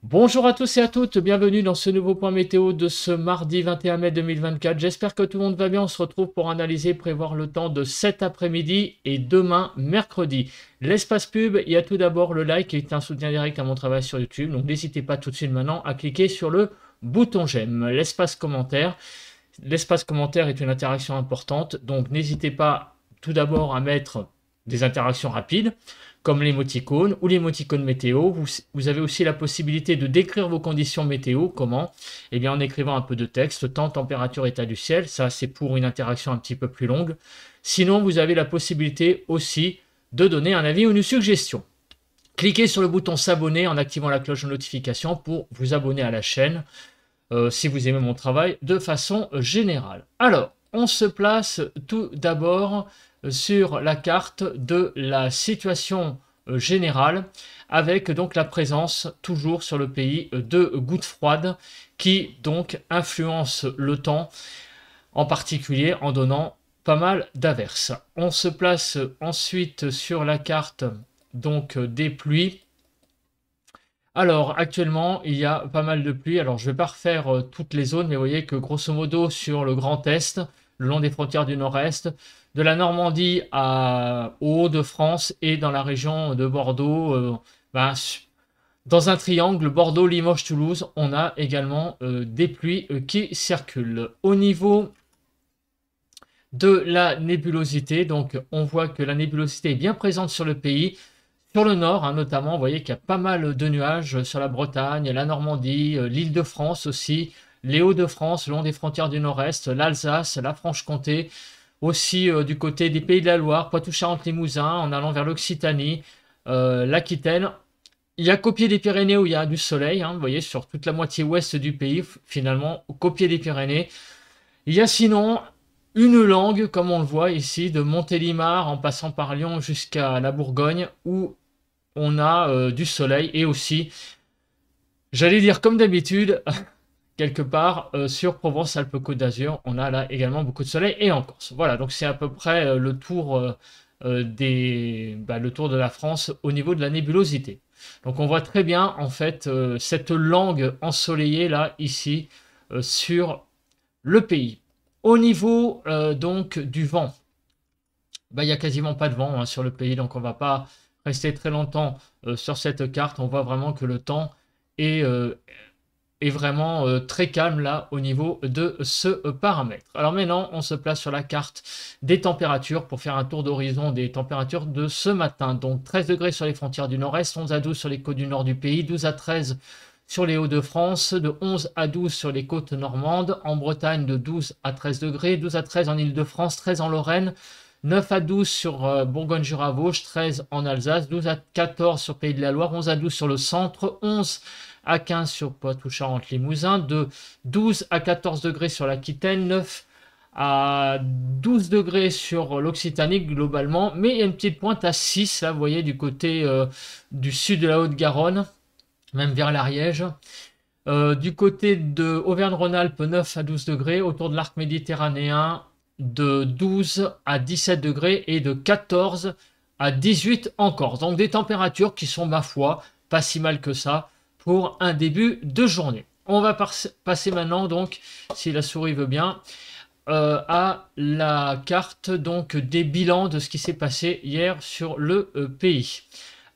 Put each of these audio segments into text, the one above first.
Bonjour à tous et à toutes, bienvenue dans ce nouveau point météo de ce mardi 21 mai 2024. J'espère que tout le monde va bien. On se retrouve pour analyser et prévoir le temps de cet après-midi et demain mercredi. L'espace pub, il y a tout d'abord le like qui est un soutien direct à mon travail sur YouTube. Donc n'hésitez pas tout de suite maintenant à cliquer sur le bouton j'aime. L'espace commentaire. L'espace commentaire est une interaction importante. Donc n'hésitez pas tout d'abord à mettre des interactions rapides comme l'émoticône ou l'émoticône météo. Vous avez aussi la possibilité de décrire vos conditions météo. Comment? Eh bien en écrivant un peu de texte, temps, température, état du ciel. Ça, c'est pour une interaction un petit peu plus longue. Sinon, vous avez la possibilité aussi de donner un avis ou une suggestion. Cliquez sur le bouton s'abonner en activant la cloche de notification pour vous abonner à la chaîne si vous aimez mon travail de façon générale. Alors, on se place tout d'abord sur la carte de la situation générale avec donc la présence toujours sur le pays de gouttes froides qui donc influencent le temps en particulier en donnant pas mal d'averses. On se place ensuite sur la carte donc des pluies. Alors actuellement il y a pas mal de pluie. Alors je ne vais pas refaire toutes les zones, mais vous voyez que grosso modo sur le Grand Est, le long des frontières du Nord-Est, de la Normandie au Hauts-de-France et dans la région de Bordeaux, dans un triangle Bordeaux, Limoges, Toulouse, on a également des pluies qui circulent. Au niveau de la nébulosité, donc on voit que la nébulosité est bien présente sur le pays. Sur le nord, notamment, vous voyez qu'il y a pas mal de nuages sur la Bretagne, la Normandie, l'Île-de-France aussi, les Hauts-de-France, le long des frontières du Nord-Est, l'Alsace, la Franche-Comté, aussi du côté des Pays de la Loire, Poitou-Charentes-Limousin, en allant vers l'Occitanie, l'Aquitaine. Il y a qu'au pied des Pyrénées où il y a du soleil, vous voyez, sur toute la moitié ouest du pays, finalement, qu'au pied des Pyrénées. Il y a sinon une langue, comme on le voit ici, de Montélimar en passant par Lyon jusqu'à la Bourgogne, où on a du soleil et aussi, j'allais dire comme d'habitude, quelque part sur Provence-Alpes-Côte d'Azur, on a là également beaucoup de soleil et en Corse. Voilà, donc c'est à peu près le tour le tour de la France au niveau de la nébulosité. Donc on voit très bien en fait cette langue ensoleillée là ici sur le pays. Au niveau donc du vent, il n'y a quasiment pas de vent sur le pays, donc on ne va pas rester très longtemps sur cette carte. On voit vraiment que le temps est vraiment très calme là au niveau de ce paramètre. Alors maintenant, on se place sur la carte des températures pour faire un tour d'horizon des températures de ce matin. Donc 13 degrés sur les frontières du nord-est, 11 à 12 sur les côtes du nord du pays, 12 à 13 sur les Hauts-de-France, de 11 à 12 sur les côtes normandes, en Bretagne de 12 à 13 degrés, 12 à 13 en Île-de-France, 13 en Lorraine, 9 à 12 sur Bourgogne-Jura-Vosges, 13 en Alsace, 12 à 14 sur Pays de la Loire, 11 à 12 sur le centre, 11 à 15 sur Poitou-Charentes-Limousin, de 12 à 14 degrés sur l'Aquitaine, 9 à 12 degrés sur l'Occitanie globalement, mais il y a une petite pointe à 6, là vous voyez du côté du sud de la Haute-Garonne, même vers l'Ariège. Du côté de Auvergne-Rhône-Alpes, 9 à 12 degrés, autour de l'arc méditerranéen, de 12 à 17 degrés et de 14 à 18 en Corse. Donc des températures qui sont, ma foi, pas si mal que ça pour un début de journée. On va passer maintenant, donc, si la souris veut bien, à la carte donc des bilans de ce qui s'est passé hier sur le pays.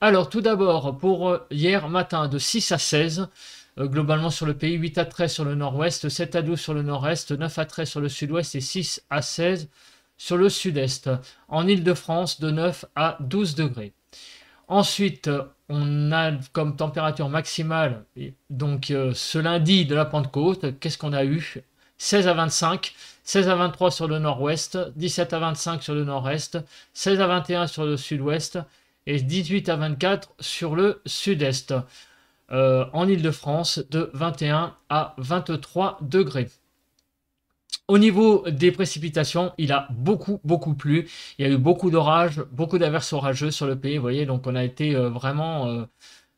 Alors tout d'abord, pour hier matin, de 6 à 16, globalement sur le pays, 8 à 13 sur le nord-ouest, 7 à 12 sur le nord-est, 9 à 13 sur le sud-ouest et 6 à 16 sur le sud-est. En Île-de-France, de 9 à 12 degrés. Ensuite, on a comme température maximale, donc ce lundi de la Pentecôte, qu'est-ce qu'on a eu? 16 à 25, 16 à 23 sur le nord-ouest, 17 à 25 sur le nord-est, 16 à 21 sur le sud-ouest et 18 à 24 sur le sud-est. En Île-de-France, de 21 à 23 degrés. Au niveau des précipitations, il a beaucoup plu. Il y a eu beaucoup d'orages, beaucoup d'averses orageuses sur le pays. Vous voyez, donc on a été vraiment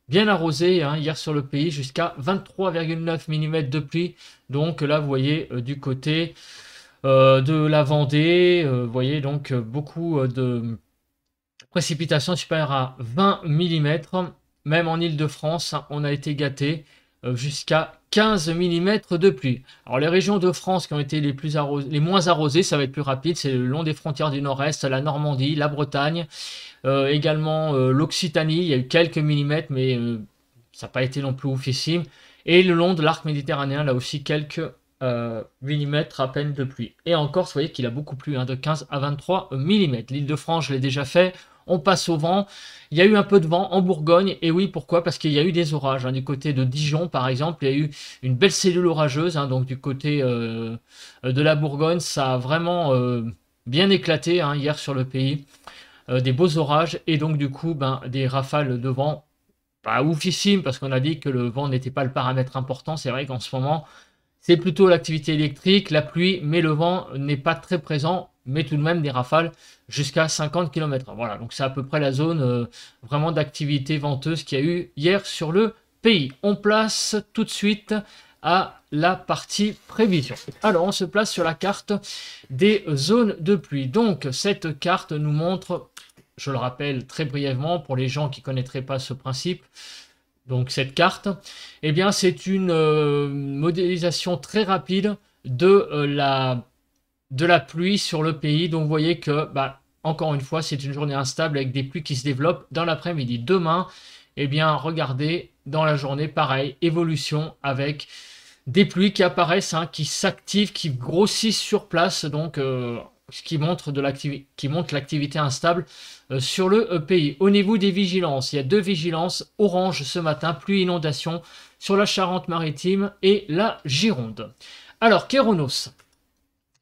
bien arrosé hier sur le pays, jusqu'à 23,9 mm de pluie. Donc là, vous voyez, du côté de la Vendée, vous voyez donc beaucoup de précipitations supérieures à 20 mm. même en Île-de-France, hein, on a été gâté jusqu'à 15 mm de pluie. Alors les régions de France qui ont été les moins arrosées, ça va être plus rapide, c'est le long des frontières du nord-est, la Normandie, la Bretagne, également l'Occitanie, il y a eu quelques millimètres, mais ça n'a pas été non plus oufissime. Et le long de l'arc méditerranéen, là aussi quelques millimètres à peine de pluie. Et en Corse, vous voyez qu'il a beaucoup plu, hein, de 15 à 23 mm. L'Île-de-France, je l'ai déjà fait. On passe au vent. Il y a eu un peu de vent en Bourgogne. Et oui, pourquoi? Parce qu'il y a eu des orages. Hein. Du côté de Dijon, par exemple, il y a eu une belle cellule orageuse. Hein, donc du côté de la Bourgogne, ça a vraiment bien éclaté, hein, hier sur le pays. Des beaux orages. Et donc du coup, des rafales de vent pas oufissime, parce qu'on a dit que le vent n'était pas le paramètre important. C'est vrai qu'en ce moment, c'est plutôt l'activité électrique, la pluie, mais le vent n'est pas très présent, mais tout de même des rafales jusqu'à 50 km/h. Voilà, donc c'est à peu près la zone vraiment d'activité venteuse qu'il y a eu hier sur le pays. On place tout de suite à la partie prévision. Alors, on se place sur la carte des zones de pluie. Donc, cette carte nous montre, je le rappelle très brièvement pour les gens qui ne connaîtraient pas ce principe, donc cette carte, eh bien c'est une modélisation très rapide de la pluie sur le pays. Donc vous voyez que, encore une fois, c'est une journée instable avec des pluies qui se développent dans l'après-midi. Demain, eh bien regardez, dans la journée, pareil, évolution avec des pluies qui apparaissent, hein, qui s'activent, qui grossissent sur place, donc ce qui montre l'activité instable sur le pays. Au niveau des vigilances, il y a 2 vigilances orange ce matin, pluie inondation sur la Charente-Maritime et la Gironde. Alors, Kéronos.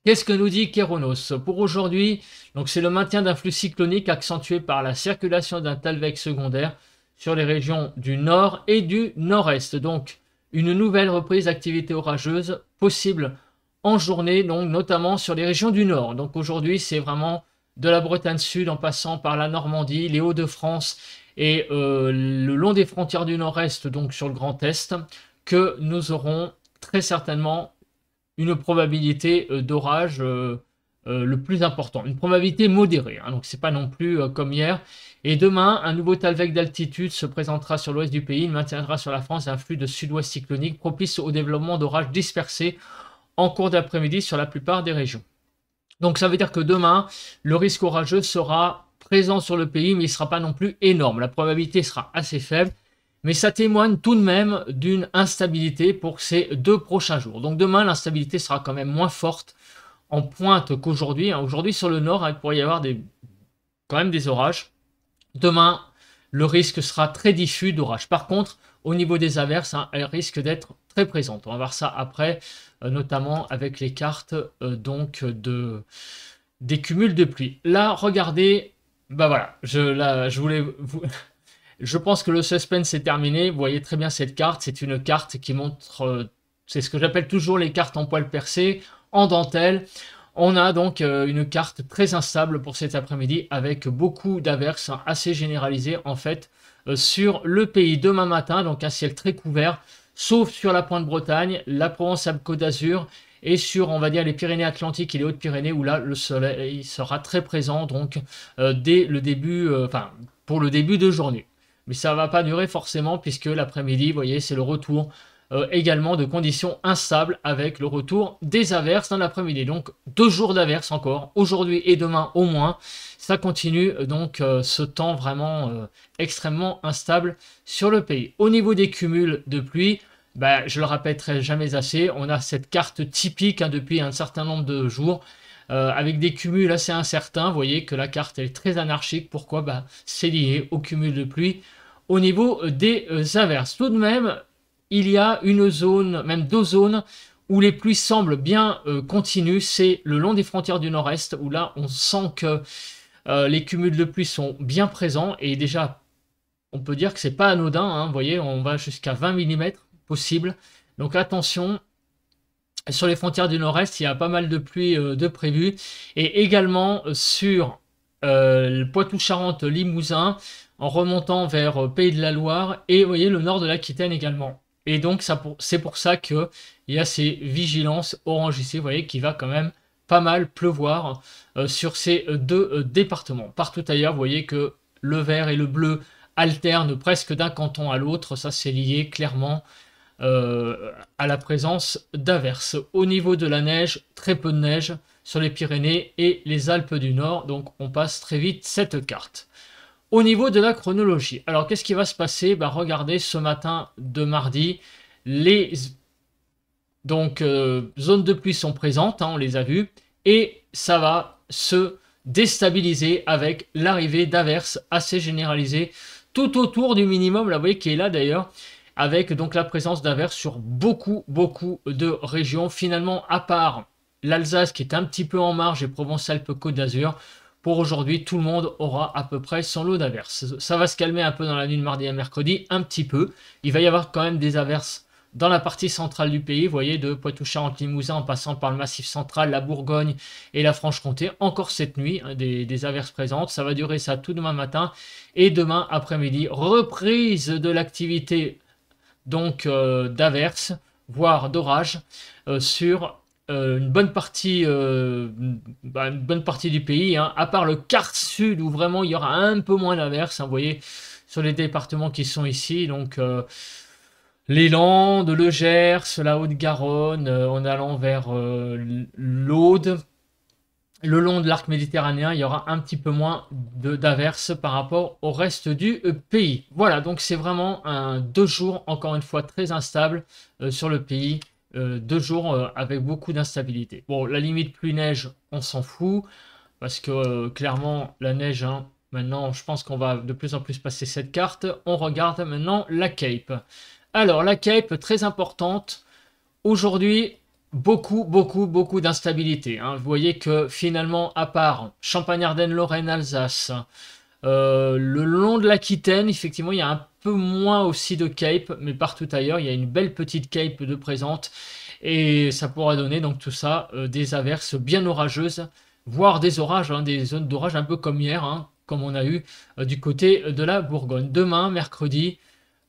Qu'est-ce que nous dit Kéronos pour aujourd'hui? Donc, c'est le maintien d'un flux cyclonique accentué par la circulation d'un talweg secondaire sur les régions du nord et du nord-est. Donc, une nouvelle reprise d'activité orageuse possible en journée, donc notamment sur les régions du nord. Donc, aujourd'hui, c'est vraiment de la Bretagne Sud en passant par la Normandie, les Hauts-de-France et le long des frontières du Nord-Est, donc sur le Grand Est, que nous aurons très certainement une probabilité d'orage le plus important. Une probabilité modérée, hein, donc c'est pas non plus comme hier. Et demain, un nouveau talweg d'altitude se présentera sur l'ouest du pays. Il maintiendra sur la France un flux de sud-ouest cyclonique propice au développement d'orages dispersés en cours d'après-midi sur la plupart des régions. Donc ça veut dire que demain, le risque orageux sera présent sur le pays, mais il ne sera pas non plus énorme. La probabilité sera assez faible, mais ça témoigne tout de même d'une instabilité pour ces 2 prochains jours. Donc demain, l'instabilité sera quand même moins forte en pointe qu'aujourd'hui. Aujourd'hui, sur le nord, il pourrait y avoir quand même des orages. Demain, le risque sera très diffus d'orage. Par contre, au niveau des averses, elles risquent d'être très présentes. On va voir ça après, notamment avec les cartes des cumuls de pluie. Là, regardez, voilà, je pense que le suspense est terminé. Vous voyez très bien cette carte. C'est une carte qui montre, c'est ce que j'appelle toujours les cartes en poil percé, en dentelle. On a donc une carte très instable pour cet après-midi avec beaucoup d'averses assez généralisées en fait sur le pays. Demain matin, donc un ciel très couvert, sauf sur la pointe Bretagne, la Provence-Alpes-Côte d'Azur et sur, on va dire, les Pyrénées-Atlantiques et les Hautes-Pyrénées où là, le soleil sera très présent donc dès le début, pour le début de journée. Mais ça ne va pas durer forcément puisque l'après-midi, vous voyez, c'est le retour également de conditions instables avec le retour des averses dans l'après-midi. Donc 2 jours d'averses encore, aujourd'hui et demain au moins. Ça continue donc ce temps vraiment extrêmement instable sur le pays. Au niveau des cumuls de pluie, je le répéterai jamais assez, on a cette carte typique depuis un certain nombre de jours avec des cumuls assez incertains. Vous voyez que la carte est très anarchique. Pourquoi? C'est lié au cumul de pluie au niveau des averses. Tout de même, il y a une zone, même 2 zones, où les pluies semblent bien continues. C'est le long des frontières du nord-est, où là, on sent que les cumuls de pluie sont bien présents. Et déjà, on peut dire que c'est pas anodin. Hein, vous voyez, on va jusqu'à 20 mm possible. Donc attention, sur les frontières du nord-est, il y a pas mal de pluie de prévues. Et également sur le Poitou-Charentes, Limousin, en remontant vers Pays de la Loire. Et vous voyez, le nord de l'Aquitaine également. Et donc, c'est pour ça qu'il y a ces vigilances orangissées, vous voyez, qui va quand même pas mal pleuvoir sur ces 2 départements. Partout ailleurs, vous voyez que le vert et le bleu alterne presque d'un canton à l'autre. Ça, c'est lié clairement à la présence d'averses. Au niveau de la neige, très peu de neige sur les Pyrénées et les Alpes du Nord. Donc, on passe très vite cette carte. Au niveau de la chronologie, alors qu'est-ce qui va se passer? Regardez, ce matin de mardi, les zones de pluie sont présentes, on les a vues, et ça va se déstabiliser avec l'arrivée d'averses assez généralisées tout autour du minimum, là vous voyez qui est là d'ailleurs, avec donc la présence d'averses sur beaucoup de régions. Finalement, à part l'Alsace qui est un petit peu en marge et Provence-Alpes-Côte d'Azur, pour aujourd'hui, tout le monde aura à peu près son lot d'averses. Ça va se calmer un peu dans la nuit de mardi à mercredi, un petit peu. Il va y avoir quand même des averses dans la partie centrale du pays, vous voyez, de Poitou-Charentes-Limousin en passant par le Massif central, la Bourgogne et la Franche-Comté. Encore cette nuit, des averses présentes. Ça va durer ça tout demain matin et demain après-midi. Reprise de l'activité donc d'averses, voire d'orages sur une bonne partie du pays, à part le quart sud où vraiment il y aura un peu moins d'averses, vous voyez, sur les départements qui sont ici, donc les Landes, le Gers, la Haute-Garonne, en allant vers l'Aude, le long de l'arc méditerranéen, il y aura un petit peu moins d'averses par rapport au reste du pays. Voilà, donc c'est vraiment 2 jours, encore une fois, très instable sur le pays. 2 jours avec beaucoup d'instabilité. Bon, la limite pluie-neige, on s'en fout, parce que clairement, la neige, maintenant, je pense qu'on va de plus en plus passer cette carte. On regarde maintenant la Cape. Alors, la Cape, très importante. Aujourd'hui, beaucoup d'instabilité. Vous voyez que finalement, à part Champagne-Ardenne, Lorraine, Alsace, le long de l'Aquitaine, effectivement, il y a un peu moins aussi de Cape, mais partout ailleurs, il y a une belle petite Cape de présente. Et ça pourra donner donc tout ça des averses bien orageuses, voire des orages, des zones d'orage un peu comme hier, comme on a eu du côté de la Bourgogne. Demain, mercredi,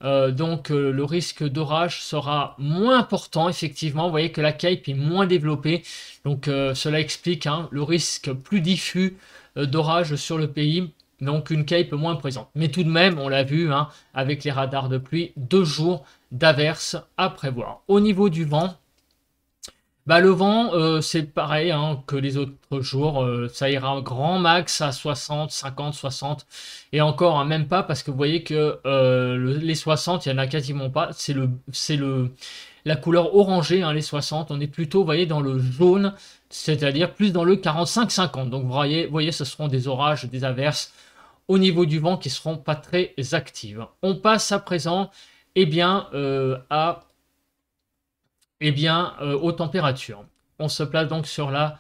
le risque d'orage sera moins important, effectivement. Vous voyez que la Cape est moins développée, donc cela explique le risque plus diffus d'orage sur le pays. Donc une Cape moins présente. Mais tout de même, on l'a vu avec les radars de pluie, 2 jours d'averses à prévoir. Au niveau du vent, le vent, c'est pareil que les autres jours. Ça ira grand max à 60, 50, 60. Et encore, même pas, parce que vous voyez que les 60, il n'y en a quasiment pas. C'est la couleur orangée, les 60. On est plutôt, vous voyez, dans le jaune, c'est-à-dire plus dans le 45-50. Donc vous voyez, ce seront des orages, des averses au niveau du vent qui seront pas très actives. On passe à présent aux températures. On se place donc sur la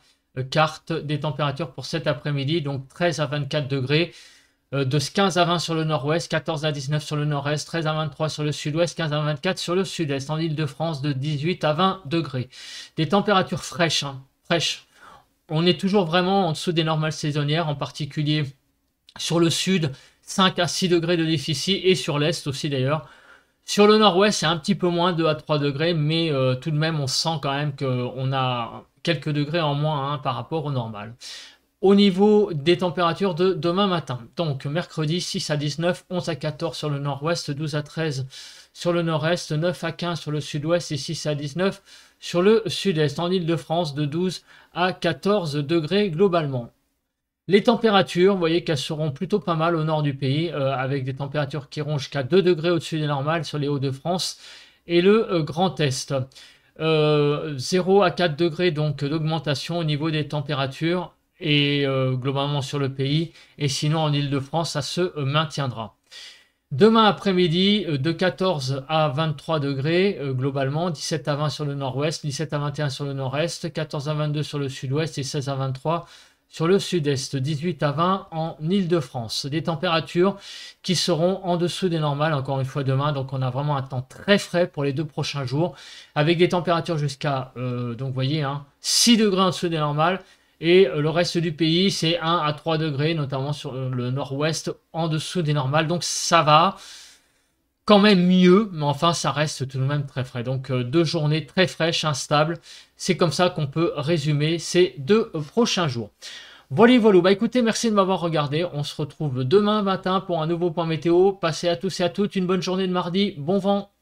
carte des températures pour cet après-midi, donc 13 à 24 degrés, de 15 à 20 sur le nord-ouest, 14 à 19 sur le nord-est, 13 à 23 sur le sud-ouest, 15 à 24 sur le sud-est. En Ile-de-France, de 18 à 20 degrés. Des températures fraîches, fraîches. On est toujours vraiment en dessous des normales saisonnières, en particulier sur le sud, 5 à 6 degrés de déficit, et sur l'est aussi d'ailleurs. Sur le nord-ouest, c'est un petit peu moins, 2 à 3 degrés, mais tout de même, on sent quand même qu'on a quelques degrés en moins par rapport au normal. Au niveau des températures de demain matin, donc mercredi, 6 à 19, 11 à 14 sur le nord-ouest, 12 à 13 sur le nord-est, 9 à 15 sur le sud-ouest et 6 à 19 sur le sud-est. En Ile-de-France, de 12 à 14 degrés globalement. Les températures, vous voyez qu'elles seront plutôt pas mal au nord du pays, avec des températures qui iront jusqu'à 2 degrés au-dessus des normales sur les Hauts-de-France et le Grand Est. 0 à 4 degrés donc d'augmentation au niveau des températures et globalement sur le pays. Et sinon en Ile-de-France, ça se maintiendra. Demain après-midi, de 14 à 23 degrés globalement, 17 à 20 sur le nord-ouest, 17 à 21 sur le nord-est, 14 à 22 sur le sud-ouest et 16 à 23 sur le sud-est, 18 à 20 en Ile-de-France. Des températures qui seront en dessous des normales, encore une fois demain. Donc on a vraiment un temps très frais pour les 2 prochains jours, avec des températures jusqu'à, donc vous voyez, 6 degrés en dessous des normales. Et le reste du pays, c'est 1 à 3 degrés, notamment sur le nord-ouest, en dessous des normales. Donc ça va quand même mieux, mais enfin ça reste tout de même très frais. Donc 2 journées très fraîches, instables. C'est comme ça qu'on peut résumer ces 2 prochains jours. Voilà, voilà. Bah écoutez, merci de m'avoir regardé. On se retrouve demain matin pour un nouveau point météo. Passez à tous et à toutes une bonne journée de mardi. Bon vent.